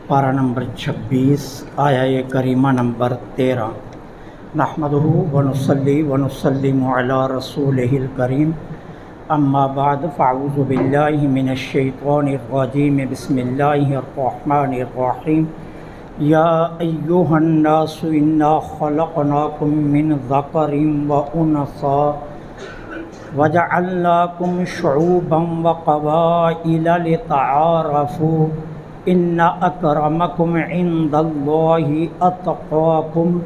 پارہ نمبر 26 آیہ کریمہ نمبر 13 نحمدہ ونصلی ونسلم علی رسولہ الکریم اما بعد فاعوذ باللہ من الشیطان الرجیم بسم اللہ الرحمن الرحیم یا ایہا الناس انا خلقناکم من ذکر وانثی وجعلناکم شعوبا وقبائل لتعارفوا ان اکرمکم عند اللہ اتقاکم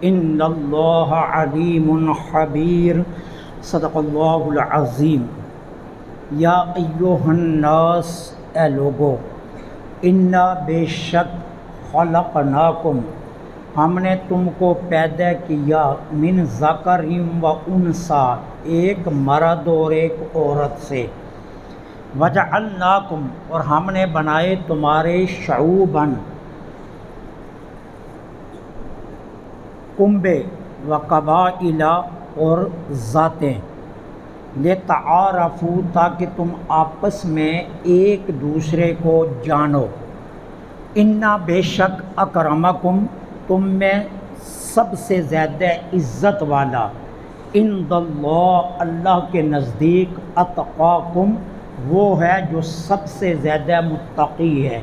ان اللہ علیم خبیر صدق اللہ العظیم۔ یا ایہا الناس، اے لوگو، انا بے شک خلقناکم، ہم نے تم کو پیدا کیا، من ذکر و انثی، ایک مرد اور ایک عورت سے، وجعلناکم، اور ہم نے بنائے تمہارے شعوباً، کنبے، و قبائل، اور ذاتیں، لتعارفوا، تاکہ تم آپس میں ایک دوسرے کو جانو، انا بے شک اکرمکم، تم میں سب سے زیادہ عزت والا، عند اللہ، اللہ کے نزدیک، اتقاکم، وہ ہے جو سب سے زیادہ متقی ہے،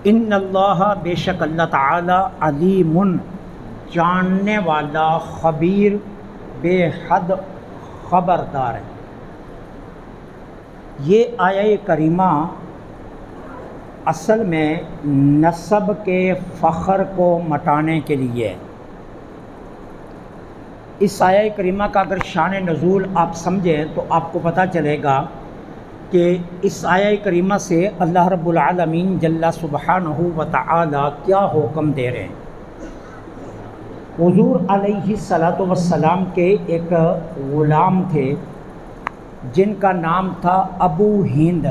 ان اللہ، بے شک اللہ تعالی، علیم، جاننے والا، خبیر، بے حد خبردار ہے۔ یہ آیہ کریمہ اصل میں نسب کے فخر کو مٹانے کے لیے ہے۔ اس آیہ کریمہ کا اگر شان نزول آپ سمجھیں تو آپ کو پتہ چلے گا کہ اس آیہ کریمہ سے اللہ رب العالمین جل سبحانہ و تعالی کیا حکم دے رہے ہیں۔ حضور علیہ الصلاۃ والسلام کے ایک غلام تھے جن کا نام تھا ابو ہند۔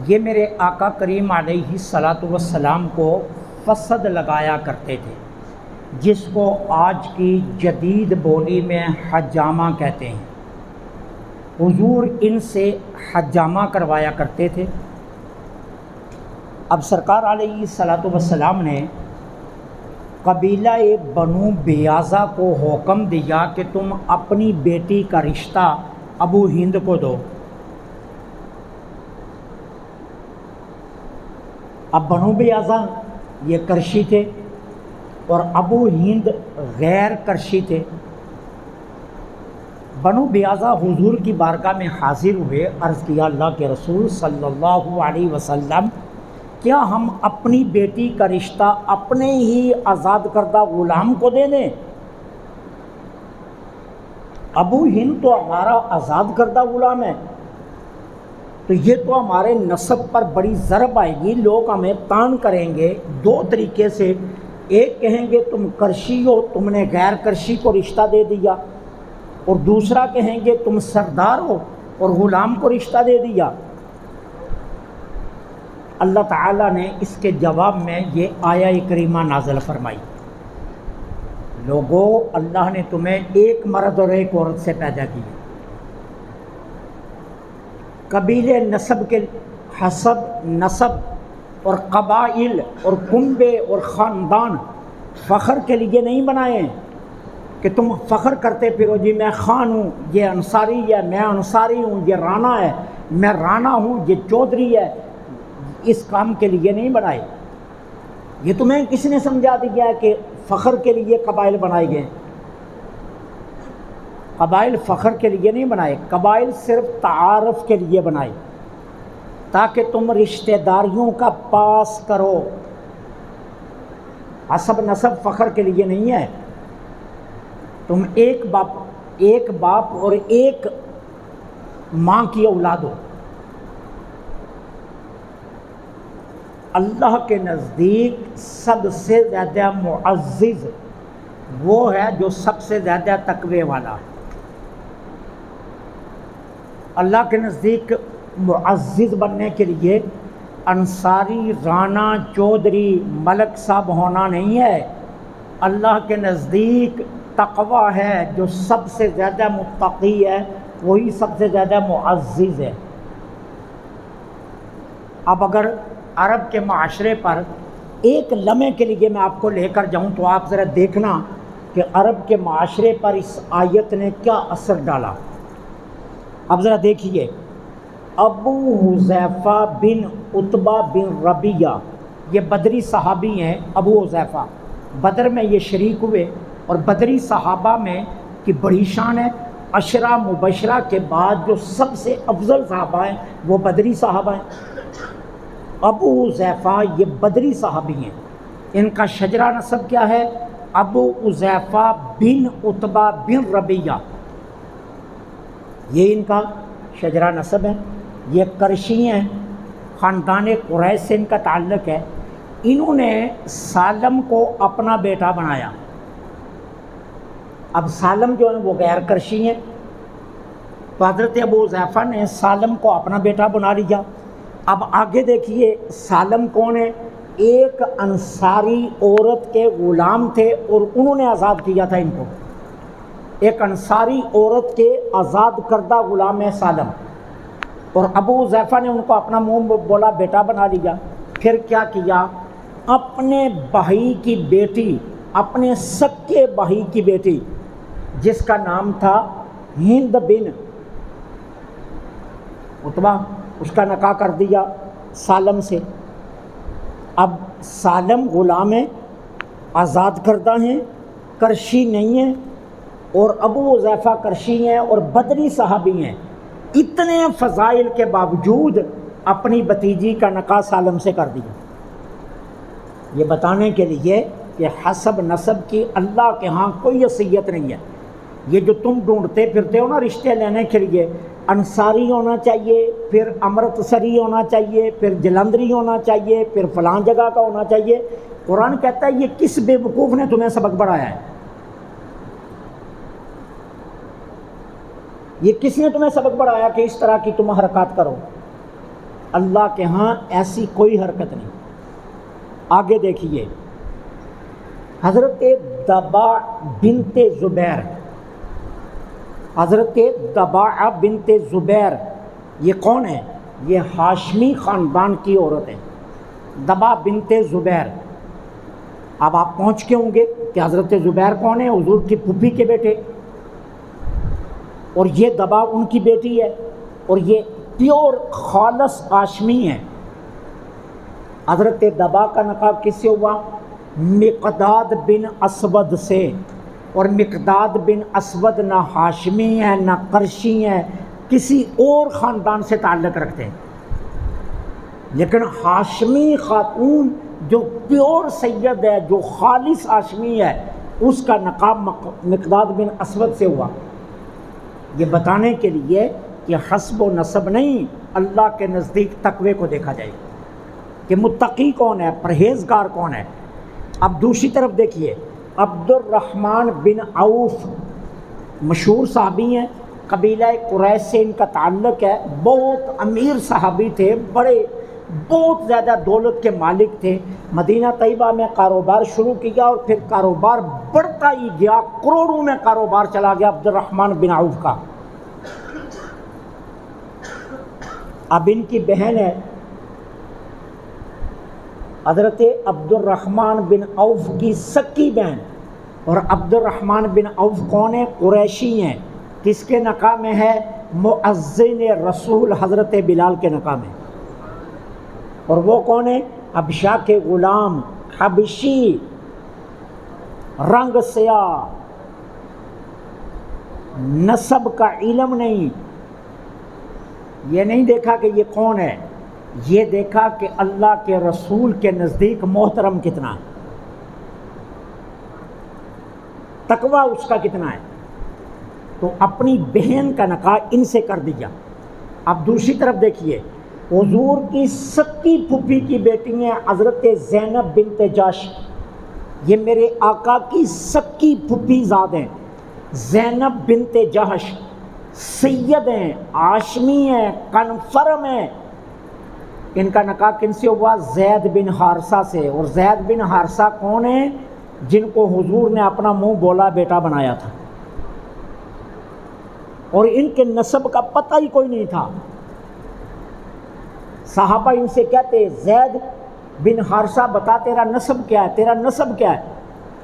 یہ میرے آقا کریم علیہ الصلاۃ والسلام کو فسد لگایا کرتے تھے، جس کو آج کی جدید بولی میں حجامہ کہتے ہیں۔ حضور ان سے حجامہ کروایا کرتے تھے۔ اب سرکار علیہ الصلاۃ والسلام نے قبیلہ بنو بیاضہ کو حکم دیا کہ تم اپنی بیٹی کا رشتہ ابو ہند کو دو۔ اب بنو بیاضہ یہ کرشی تھے اور ابو ہند غیر کرشی تھے۔ بنو بیاضہ حضور کی بارگاہ میں حاضر ہوئے، عرض کیا اللہ کے رسول صلی اللہ علیہ وسلم، کیا ہم اپنی بیٹی کا رشتہ اپنے ہی آزاد کردہ غلام کو دے دیں؟ ابو ہند تو ہمارا آزاد کردہ غلام ہے، تو یہ تو ہمارے نسب پر بڑی ضرب آئے گی، لوگ ہمیں طعن کریں گے دو طریقے سے۔ ایک کہیں گے تم کرشی ہو، تم نے غیر کرشی کو رشتہ دے دیا، اور دوسرا کہیں گے تم سردار ہو اور غلام کو رشتہ دے دیا۔ اللہ تعالیٰ نے اس کے جواب میں یہ آیہ کریمہ نازل فرمائی، لوگو، اللہ نے تمہیں ایک مرد اور ایک عورت سے پیدا کیا، قبیلے نسب کے حسب نسب اور قبائل اور کنبے اور خاندان فخر کے لیے نہیں بنائے ہیں کہ تم فخر کرتے پھرو، جی میں خان ہوں، یہ انصاری ہے، میں انصاری ہوں، یہ رانا ہے، میں رانا ہوں، یہ چودھری ہے۔ اس کام کے لیے نہیں بنائے۔ یہ تمہیں کس نے سمجھا دیا ہے کہ فخر کے لیے قبائل بنائے گئے؟ قبائل فخر کے لیے نہیں بنائے، قبائل صرف تعارف کے لیے بنائے، تاکہ تم رشتہ داریوں کا پاس کرو۔ حسب نسب فخر کے لیے نہیں ہے۔ تم ایک باپ اور ایک ماں کی اولاد ہو۔ اللہ کے نزدیک سب سے زیادہ معزز وہ ہے جو سب سے زیادہ تقوی والا۔ اللہ کے نزدیک معزز بننے کے لیے انصاری، رانا، چودھری، ملک صاحب ہونا نہیں ہے۔ اللہ کے نزدیک تقوی ہے، جو سب سے زیادہ متقی ہے وہی سب سے زیادہ معزز ہے۔ اب اگر عرب کے معاشرے پر ایک لمحے کے لیے میں آپ کو لے کر جاؤں تو آپ ذرا دیکھنا کہ عرب کے معاشرے پر اس آیت نے کیا اثر ڈالا۔ اب ذرا دیکھیے، ابو حذیفہ بن عتبہ بن ربیعہ یہ بدری صحابی ہیں۔ ابو حذیفہ بدر میں یہ شریک ہوئے اور بدری صحابہ میں کی بڑی شان ہے۔ عشرہ مبشرہ کے بعد جو سب سے افضل صحابہ ہیں وہ بدری صحابہ ہیں۔ ابو حذیفہ یہ بدری صحابی ہیں۔ ان کا شجرہ نسب کیا ہے؟ ابو حذیفہ بن عتبہ بن ربیعہ، یہ ان کا شجرہ نسب ہے۔ یہ قرشی ہیں، خاندان قریش سے ان کا تعلق ہے۔ انہوں نے سالم کو اپنا بیٹا بنایا۔ اب سالم جو ہے وہ غیر قرشی ہیں، تو حضرت ابو حذیفہ نے سالم کو اپنا بیٹا بنا لیا۔ اب آگے دیکھیے سالم کون ہے؟ ایک انصاری عورت کے غلام تھے اور انہوں نے آزاد کیا تھا ان کو۔ ایک انصاری عورت کے آزاد کردہ غلام ہے سالم، اور ابو حذیفہ نے ان کو اپنا منہ بولا بیٹا بنا لیا۔ پھر کیا کیا؟ اپنے بھائی کی بیٹی، اپنے سکے بھائی کی بیٹی جس کا نام تھا ہند بن عتبہ، اس کا نکاح کر دیا سالم سے۔ اب سالم غلام ہیں، آزاد کردہ ہیں، کرشی نہیں ہیں، اور ابو حذیفہ کرشی ہیں اور بدری صحابی ہیں۔ اتنے فضائل کے باوجود اپنی بھتیجی کا نکاح سالم سے کر دیا، یہ بتانے کے لیے کہ حسب نسب کی اللہ کے ہاں کوئی حیثیت نہیں ہے۔ یہ جو تم ڈھونڈتے پھرتے ہو نا رشتے لینے کے لیے، انصاری ہونا چاہیے، پھر امرتسری ہونا چاہیے، پھر جلندری ہونا چاہیے، پھر فلاں جگہ کا ہونا چاہیے، قرآن کہتا ہے یہ کس بے وقوف نے تمہیں سبق پڑھایا ہے؟ یہ کس نے تمہیں سبق پڑھایا کہ اس طرح کی تم حرکات کرو؟ اللہ کے ہاں ایسی کوئی حرکت نہیں۔ آگے دیکھیے، حضرت دباع بنت زبیر، حضرت دباع بنت زبیر یہ کون ہے؟ یہ ہاشمی خاندان کی عورت ہے، دباع بنت زبیر۔ اب آپ پہنچ کے ہوں گے کہ حضرت زبیر کون ہے؟ حضور کی پھوپھی کے بیٹے، اور یہ دباع ان کی بیٹی ہے، اور یہ پیور خالص ہاشمی ہے۔ حضرت دباع کا نکاح کس سے ہوا؟ مقداد بن اسود سے، اور مقداد بن اسود نہ ہاشمی ہے نہ قرشی ہے، کسی اور خاندان سے تعلق رکھتے ہیں، لیکن ہاشمی خاتون جو پیور سید ہے، جو خالص ہاشمی ہے، اس کا نکاح مقداد بن اسود سے ہوا۔ یہ بتانے کے لیے کہ حسب و نسب نہیں، اللہ کے نزدیک تقوی کو دیکھا جائے کہ متقی کون ہے، پرہیزگار کون ہے۔ اب دوسری طرف دیکھیے، عبد الرحمن بن عوف مشہور صحابی ہیں، قبیلہ قریش سے ان کا تعلق ہے، بہت امیر صحابی تھے، بہت زیادہ دولت کے مالک تھے۔ مدینہ طیبہ میں کاروبار شروع کیا اور پھر کاروبار بڑھتا ہی گیا، کروڑوں میں کاروبار چلا گیا عبد الرحمن بن عوف کا۔ اب ان کی بہن ہے حضرت عبد الرحمن بن عوف کی سکی بہن، اور عبد الرحمن بن عوف کون ہے؟ قریشی ہیں۔ کس کے نکاح میں ہے؟ مؤذن رسول حضرت بلال کے نکاح میں۔ اور وہ کون ہے؟ حبشہ کے غلام، حبشی، رنگ سیاہ، نسب کا علم نہیں، یہ نہیں دیکھا کہ یہ کون ہے، یہ دیکھا کہ اللہ کے رسول کے نزدیک محترم کتنا ہے، تقویٰ اس کا کتنا ہے، تو اپنی بہن کا نکاح ان سے کر دیا۔ اب دوسری طرف دیکھیے، حضور کی سکی پھوپھی کی بیٹی ہیں حضرت زینب بنت جاش، یہ میرے آقا کی سکی پھوپھی زاد ہیں، زینب بنت جہش، سید ہیں، ہاشمی ہیں، کنفرم ہیں۔ ان کا نکاح کن سے ہوا؟ زید بن حارثہ سے، اور زید بن حارثہ کون ہیں؟ جن کو حضور نے اپنا منہ بولا بیٹا بنایا تھا، اور ان کے نسب کا پتہ ہی کوئی نہیں تھا۔ صحابہ ان سے کہتے زید بن حارثہ بتا تیرا نسب کیا ہے، تیرا نسب کیا ہے،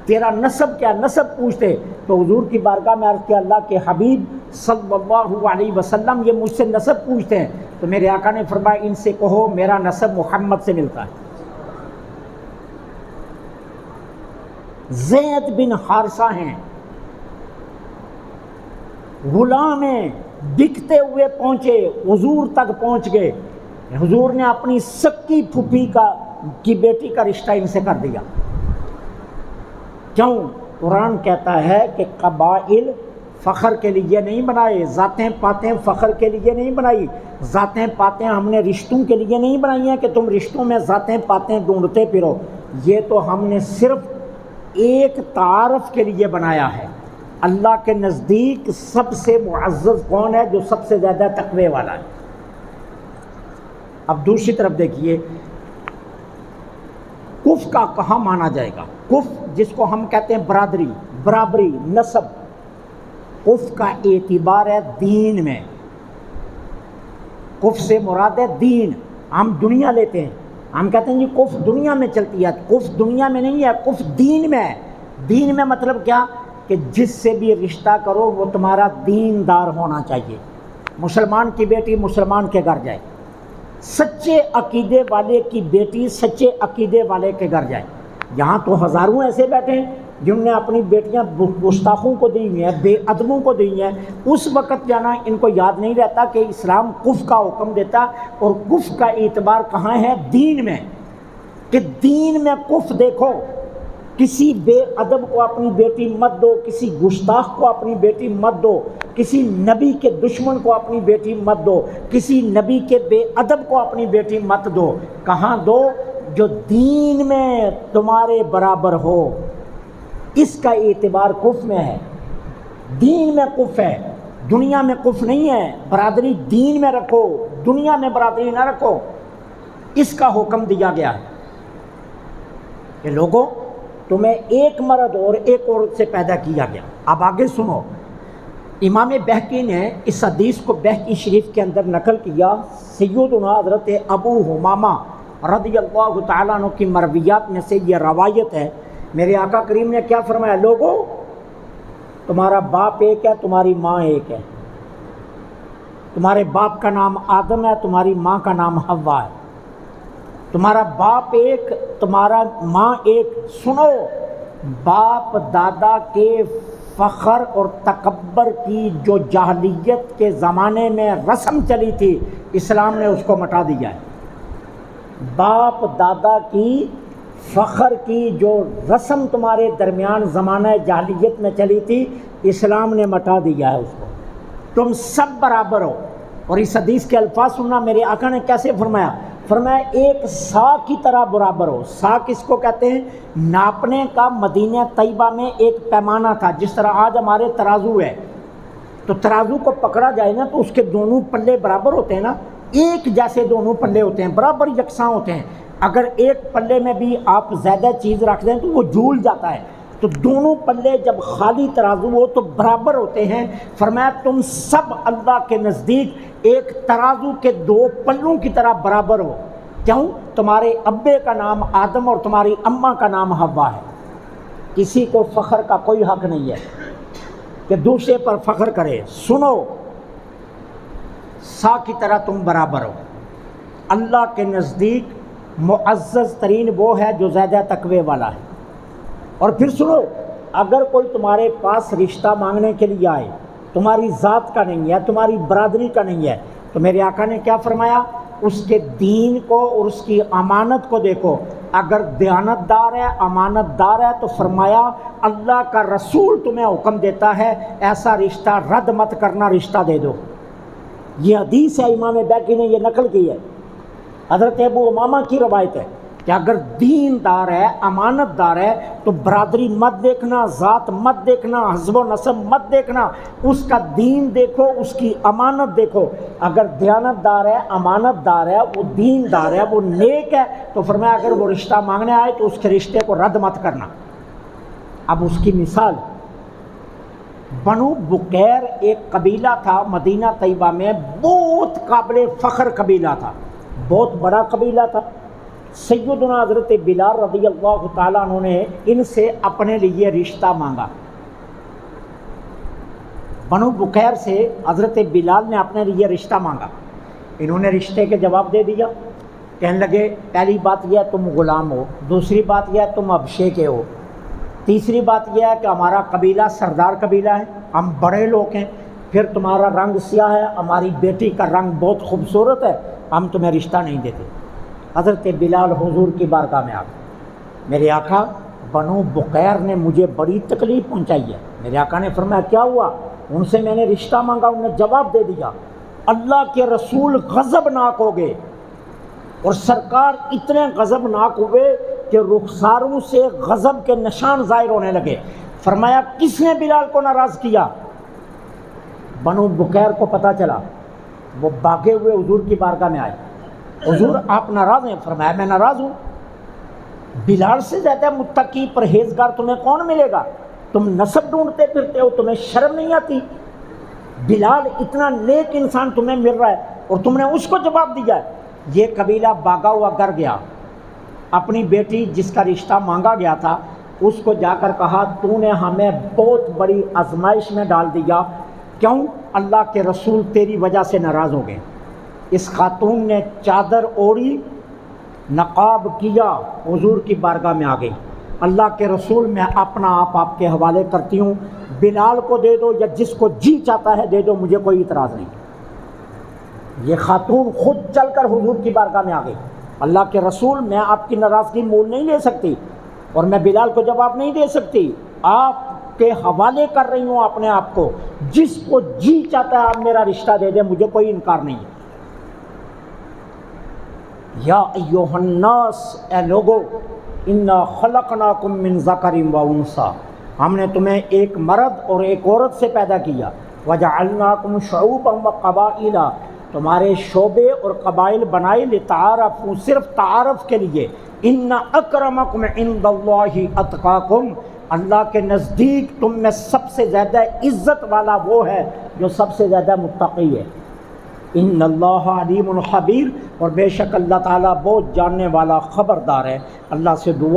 تیرا نسب کیا ہے، نسب پوچھتے. تو حضور کی بارگاہ میں عرض کیا اللہ کے حبیب صلی اللہ علیہ وسلم یہ مجھ سے نسب پوچھتے ہیں. تو میرے آقا نے فرمایا ان سے کہو میرا نسب محمد سے ملتا ہے. زید بن حارثہ ہیں، غلام ہیں، بکتے ہوئے پہنچے، حضور تک پہنچ گئے. حضور نے اپنی سکی پھوپھی کی بیٹی کا رشتہ ان سے کر دیا. کیوں؟ قرآن کہتا ہے کہ قبائل فخر کے لیے نہیں بنائے، ذاتیں پاتیں فخر کے لیے نہیں بنائی. ذاتیں پاتیں ہم نے رشتوں کے لیے نہیں بنائی ہیں کہ تم رشتوں میں ذاتیں پاتیں ڈھونڈتے پھرو. یہ تو ہم نے صرف ایک تعارف کے لیے بنایا ہے. اللہ کے نزدیک سب سے معزز کون ہے؟ جو سب سے زیادہ تقوی والا ہے. اب دوسری طرف دیکھیے کف کا کہاں مانا جائے گا؟ کف جس کو ہم کہتے ہیں برادری، برابری، نسب، کف کا اعتبار ہے دین میں. کف سے مراد ہے دین. ہم دنیا لیتے ہیں، ہم کہتے ہیں جی کف دنیا میں چلتی ہے. کف دنیا میں نہیں ہے، کف دین میں ہے. دین میں مطلب کیا؟ کہ جس سے بھی رشتہ کرو وہ تمہارا دیندار ہونا چاہیے. مسلمان کی بیٹی مسلمان کے گھر جائے، سچے عقیدے والے کی بیٹی سچے عقیدے والے کے گھر جائے. یہاں تو ہزاروں ایسے بیٹھے ہیں جنہوں نے اپنی بیٹیاں گستاخوں کو دی ہوئی ہیں، بے ادبوں کو دی ہوئی ہیں. اس وقت جانا ان کو یاد نہیں رہتا کہ اسلام کف کا حکم دیتا، اور کف کا اعتبار کہاں ہے؟ دین میں. کہ دین میں کف دیکھو. کسی بے ادب کو اپنی بیٹی مت دو، کسی گستاخ کو اپنی بیٹی مت دو، کسی نبی کے دشمن کو اپنی بیٹی مت دو، کسی نبی کے بے ادب کو اپنی بیٹی مت دو. کہاں دو؟ جو دین میں تمہارے برابر ہو. اس کا اعتبار کف میں ہے. دین میں کف ہے، دنیا میں کف نہیں ہے. برادری دین میں رکھو، دنیا میں برادری نہ رکھو. اس کا حکم دیا گیا ہے کہ لوگوں تمہیں ایک مرد اور ایک عورت سے پیدا کیا گیا. اب آگے سنو. امام بہقی نے اس حدیث کو بہقی شریف کے اندر نقل کیا. سیدنا حضرت ابو حمامہ رضی اللہ تعالیٰ عنہ کی مرویات میں سے یہ روایت ہے. میرے آقا کریم نے کیا فرمایا؟ لوگوں تمہارا باپ ایک ہے، تمہاری ماں ایک ہے. تمہارے باپ کا نام آدم ہے، تمہاری ماں کا نام حوا ہے. تمہارا باپ ایک، تمہارا ماں ایک. سنو، باپ دادا کے فخر اور تکبر کی جو جاہلیت کے زمانے میں رسم چلی تھی، اسلام نے اس کو مٹا دیا ہے. باپ دادا کی فخر کی جو رسم تمہارے درمیان زمانہ جاہلیت میں چلی تھی، اسلام نے مٹا دیا ہے اس کو. تم سب برابر ہو. اور اس حدیث کے الفاظ سننا، میرے آقا نے کیسے فرمایا؟ فرمایا ایک سا کی طرح برابر ہو. سا کس کو کہتے ہیں؟ ناپنے کا مدینہ طیبہ میں ایک پیمانہ تھا. جس طرح آج ہمارے ترازو ہے، تو ترازو کو پکڑا جائے نا تو اس کے دونوں پلے برابر ہوتے ہیں نا، ایک جیسے دونوں پلے ہوتے ہیں، برابر یکساں ہوتے ہیں. اگر ایک پلے میں بھی آپ زیادہ چیز رکھ دیں تو وہ جھول جاتا ہے. تو دونوں پلے جب خالی ترازو ہو تو برابر ہوتے ہیں. فرمایا تم سب اللہ کے نزدیک ایک ترازو کے دو پلوں کی طرح برابر ہو. کیوں؟ تمہارے ابے کا نام آدم اور تمہاری اماں کا نام حوا ہے. کسی کو فخر کا کوئی حق نہیں ہے کہ دوسرے پر فخر کرے. سنو، سا کی طرح تم برابر ہو. اللہ کے نزدیک معزز ترین وہ ہے جو زیادہ تقوی والا ہے. اور پھر سنو، اگر کوئی تمہارے پاس رشتہ مانگنے کے لیے آئے، تمہاری ذات کا نہیں ہے، تمہاری برادری کا نہیں ہے، تو میرے آقا نے کیا فرمایا؟ اس کے دین کو اور اس کی امانت کو دیکھو. اگر دیانت دار ہے، امانت دار ہے، تو فرمایا اللہ کا رسول تمہیں حکم دیتا ہے ایسا رشتہ رد مت کرنا، رشتہ دے دو. یہ حدیث ہے، امام بہقی نے یہ نقل کی ہے. حضرت ابو امامہ کی روایت ہے کہ اگر دین دار ہے، امانت دار ہے، تو برادری مت دیکھنا، ذات مت دیکھنا، حسب و نسب مت دیکھنا. اس کا دین دیکھو، اس کی امانت دیکھو. اگر دیانت دار ہے، امانت دار ہے، وہ دین دار ہے، وہ نیک ہے، تو فرمایا اگر وہ رشتہ مانگنے آئے تو اس کے رشتے کو رد مت کرنا. اب اس کی مثال، بنو بکیر ایک قبیلہ تھا مدینہ طیبہ میں، بہت قابل فخر قبیلہ تھا. بہت بڑا قبیلہ تھا۔ سیدنا حضرت بلال رضی اللہ تعالیٰ عنہ نے ان سے اپنے لیے رشتہ مانگا۔ بنو بکیر سے حضرت بلال نے اپنے لیے رشتہ مانگا۔ انہوں نے رشتے کے جواب دے دیا، کہنے لگے پہلی بات یہ ہے تم غلام ہو، دوسری بات یہ ہے تم حبشے کے ہو، تیسری بات یہ ہے کہ ہمارا قبیلہ سردار قبیلہ ہے، ہم بڑے لوگ ہیں، پھر تمہارا رنگ سیاہ ہے، ہماری بیٹی کا رنگ بہت خوبصورت ہے، ہم تمہیں رشتہ نہیں دیتے۔ حضرت بلال حضور کی بارگاہ میں آ گئے، میرے آقا بنو بکیر نے مجھے بڑی تکلیف پہنچائی ہے۔ میرے آقا نے فرمایا کیا ہوا؟ ان سے میں نے رشتہ مانگا، انہوں نے جواب دے دیا اللہ کے رسول غضبناک ہو گئے، اور سرکار اتنے غضبناک ہوئے کہ رخساروں سے غضب کے نشان ظاہر ہونے لگے۔ فرمایا کس نے بلال کو ناراض کیا؟ بنو بکیر کو پتہ چلا، وہ بھاگے ہوئے حضور کی بارگاہ میں آئے، حضور آپ ناراض ہیں؟ فرمایا میں ناراض ہوں، بلال سے زیادہ متقی پرہیزگار تمہیں کون ملے گا؟ تم نسب ڈھونڈتے پھرتے ہو، تمہیں شرم نہیں آتی؟ بلال اتنا نیک انسان تمہیں مل رہا ہے اور تم نے اس کو جواب دیا ہے۔ یہ قبیلہ بھاگا ہوا گھر گیا، اپنی بیٹی جس کا رشتہ مانگا گیا تھا اس کو جا کر کہا تو نے ہمیں بہت بڑی آزمائش میں ڈال دیا، کیوں؟ اللہ کے رسول تیری وجہ سے ناراض ہو گئے۔ اس خاتون نے چادر اوڑھی، نقاب کیا، حضور کی بارگاہ میں آ گئی، اللہ کے رسول میں اپنا آپ کے حوالے کرتی ہوں، بلال کو دے دو یا جس کو جی چاہتا ہے دے دو، مجھے کوئی اعتراض نہیں۔ یہ خاتون خود چل کر حضور کی بارگاہ میں آ گئی، اللہ کے رسول میں آپ کی ناراضگی مول نہیں لے سکتی اور میں بلال کو جواب نہیں دے سکتی، آپ کے حوالے کر رہی ہوں اپنے آپ کو، جس کو جی چاہتا ہے آپ میرا رشتہ دے دیں، مجھے کوئی انکار نہیں ہے۔ یا ایھا الناس، اے لوگو، انا خلقناکم من ذکر و انثی، ہم نے تمہیں ایک مرد اور ایک عورت سے پیدا کیا، وجعلناکم شعوبا و قبائل، تمہارے شعبے اور قبائل بنائے، لتعارفوا، صرف تعارف کے لیے، ان اکرمکم عند اللہ اتقاکم، اللہ کے نزدیک تم میں سب سے زیادہ عزت والا وہ ہے جو سب سے زیادہ متقی ہے۔ ان اللہ علیم خبیر، اور بے شک اللہ تعالیٰ بہت جاننے والا خبردار ہے۔ اللہ سے دعا